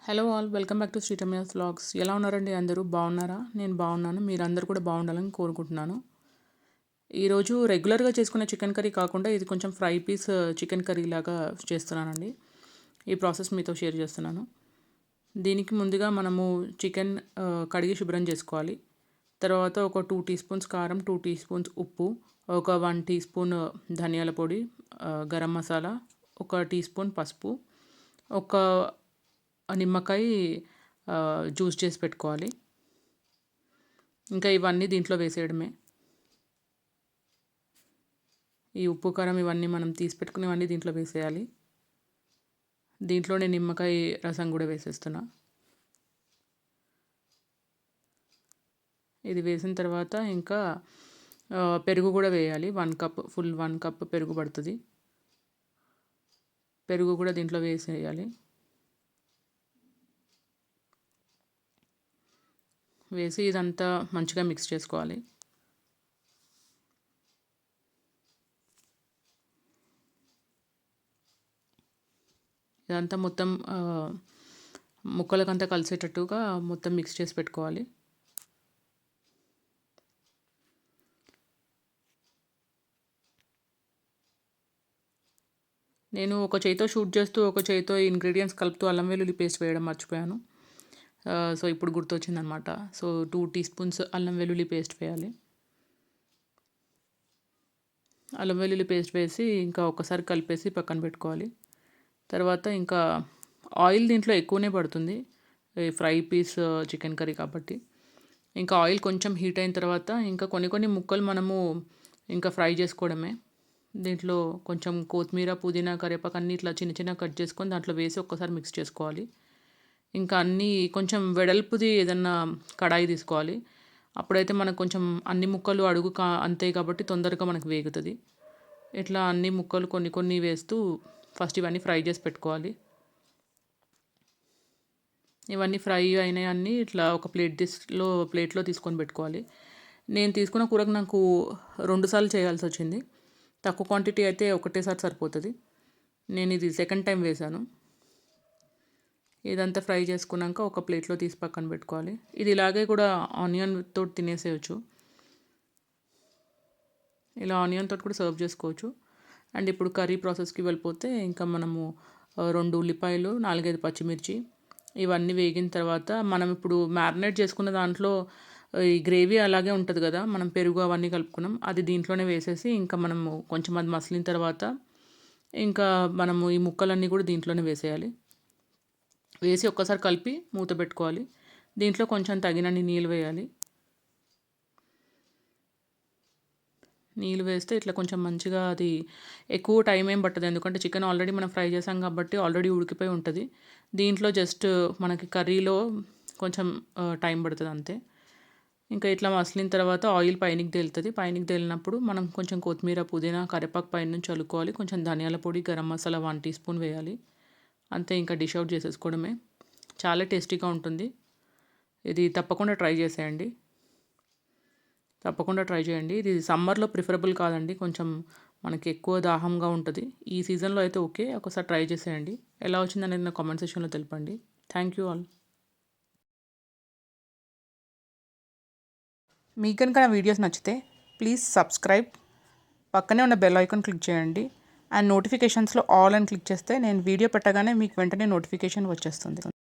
Hello all, welcome back to శ్రీటమ్యాస్ vlogs. ఎలా ఉన్నారండి? అందరూ బాగున్నారా? నేను బాగున్నాను. మీరందరూ కూడా బాగుండాలని కోరుకుంటున్నాను. ఈరోజు రెగ్యులర్గా చేసుకునే చికెన్ కర్రీ కాకుండా ఇది కొంచెం ఫ్రై పీస్ చికెన్ కర్రీ లాగా చేస్తున్నానండి. ఈ ప్రాసెస్ మీతో షేర్ చేస్తున్నాను. దీనికి ముందుగా మనము చికెన్ కడిగి శుభ్రం చేసుకోవాలి. తర్వాత ఒక 2 టీ స్పూన్స్ కారం, 2 టీ స్పూన్స్ ఉప్పు, ఒక 1 టీ స్పూన్ ధనియాల పొడి, గరం మసాలా, ఒక టీ స్పూన్ పసుపు, ఒక నిమ్మకాయ జ్యూస్ చేసి పెట్టుకోవాలి. ఇంకా ఇవన్నీ దీంట్లో వేసేయడమే. ఈ ఉప్పు కారం ఇవన్నీ మనం తీసి పెట్టుకునేవన్నీ దీంట్లో వేసేయాలి. దీంట్లోనే నిమ్మకాయ రసం కూడా వేసేస్తున్నా. ఇది వేసిన తర్వాత ఇంకా పెరుగు కూడా వేయాలి. 1 కప్, ఫుల్ 1 కప్ పెరుగు పడుతుంది. పెరుగు కూడా దీంట్లో వేసేయాలి. వేసి ఇదంతా మంచిగా మిక్స్ చేసుకోవాలి. ఇదంతా మొత్తం ముక్కలకంతా కలిసేటట్టుగా మొత్తం మిక్స్ చేసి పెట్టుకోవాలి. నేను ఒక చేతితో షూట్ చేస్తూ ఒక చేతితో ఇంగ్రీడియంట్స్ కలుపుతూ అల్లం వెల్లుల్లి పేస్ట్ వేయడం మర్చిపోయాను. సో ఇప్పుడు గుర్తొచ్చిందనమాట. సో 2 టీ స్పూన్స్ అల్లం వెల్లుల్లి పేస్ట్ వేయాలి. అల్లం వెల్లుల్లి పేస్ట్ వేసి ఇంకా ఒకసారి కలిపేసి పక్కన పెట్టుకోవాలి. తర్వాత ఇంకా ఆయిల్ దీంట్లో ఎక్కువనే పడుతుంది, ఫ్రై పీస్ చికెన్ కర్రీ కాబట్టి. ఇంకా ఆయిల్ కొంచెం హీట్ అయిన తర్వాత ఇంకా కొన్ని ముక్కలు మనము ఇంకా ఫ్రై చేసుకోవడమే. దీంట్లో కొంచెం కొత్తిమీర, పుదీనా, కరివేపాకు అన్నీ ఇట్లా చిన్న కట్ చేసుకొని దాంట్లో వేసి ఒక్కసారి మిక్స్ చేసుకోవాలి. ఇంకా అన్నీ కొంచెం వెడల్పుది ఏదన్నా కడాయి తీసుకోవాలి. అప్పుడైతే మనకు కొంచెం అన్ని ముక్కలు అడుగు అంతే కాబట్టి తొందరగా మనకు వేగుతుంది. ఇట్లా అన్ని ముక్కలు కొన్ని వేస్తూ ఫస్ట్ ఇవన్నీ ఫ్రై చేసి పెట్టుకోవాలి. ఇవన్నీ ఫ్రై అయినాయన్నీ ఇట్లా ఒక ప్లేట్లో తీసుకొని పెట్టుకోవాలి. నేను తీసుకున్న కూరకు నాకు 2 సార్లు చేయాల్సి వచ్చింది. తక్కువ క్వాంటిటీ అయితే ఒకటేసారి సరిపోతుంది. నేను ఇది సెకండ్ టైం వేశాను. ఇదంతా ఫ్రై చేసుకున్నాక ఒక ప్లేట్లో తీసి పక్కన పెట్టుకోవాలి. ఇది ఇలాగే కూడా ఆనియన్ తోటి తినేసేయచ్చు. ఇలా ఆనియన్ తోటి కూడా సర్వ్ చేసుకోవచ్చు. అండ్ ఇప్పుడు కర్రీ ప్రాసెస్కి వెళ్ళిపోతే ఇంకా మనము 2 ఉల్లిపాయలు, 4-5 పచ్చిమిర్చి ఇవన్నీ వేగిన తర్వాత మనం ఇప్పుడు మ్యారినేట్ చేసుకున్న దాంట్లో ఈ గ్రేవీ అలాగే ఉంటుంది కదా, మనం పెరుగు అవన్నీ కలుపుకున్నాం, అది దీంట్లోనే వేసేసి ఇంకా మనము కొంచెం అది మసిలిన తర్వాత ఇంకా మనము ఈ ముక్కలన్నీ కూడా దీంట్లోనే వేసేయాలి. వేసి ఒక్కసారి కలిపి మూత పెట్టుకోవాలి. దీంట్లో కొంచెం తగినన్ని నీళ్ళు వేయాలి. నీళ్ళు వేస్తే ఇట్లా కొంచెం మంచిగా అది ఎక్కువ టైం ఏం పట్టదు, ఎందుకంటే చికెన్ ఆల్రెడీ మనం ఫ్రై చేసాం కాబట్టి ఆల్రెడీ ఉడికిపోయి ఉంటుంది. దీంట్లో జస్ట్ మనకి కర్రీలో కొంచెం టైం పడుతుంది అంతే. ఇంకా ఇట్లా మసిలిన తర్వాత ఆయిల్ పైనకి తేలుతుంది. పైనకి తేలినప్పుడు మనం కొంచెం కొత్తిమీర, పుదీనా, కరివేపాకు పైన నుంచి చల్లుకోవాలి. కొంచెం ధనియాల పొడి, గరం మసాలా 1 టీ స్పూన్ వేయాలి. అంతే, ఇంకా డిష్ అవుట్ చేసేసుకోవడమే. చాలా టేస్టీగా ఉంటుంది. ఇది తప్పకుండా ట్రై చేసేయండి. ఇది సమ్మర్లో ప్రిఫరబుల్ కాదండి, కొంచెం మనకి ఎక్కువ దాహంగా ఉంటుంది. ఈ సీజన్లో అయితే ఓకే, ఒకసారి ట్రై చేసేయండి. ఎలా వచ్చిందనేది నా కామెంట్ సెక్షన్లో తెలపండి. Thank you all. మీకు కనుక నా వీడియోస్ నచ్చితే ప్లీజ్ సబ్స్క్రైబ్, పక్కనే ఉన్న బెల్ ఐకాన్ క్లిక్ చేయండి. అండ్ నోటిఫికేషన్స్లో ఆల్ అని క్లిక్ చేస్తే నేను వీడియో పెట్టగానే మీకు వెంటనే నోటిఫికేషన్ వచ్చేస్తుంది.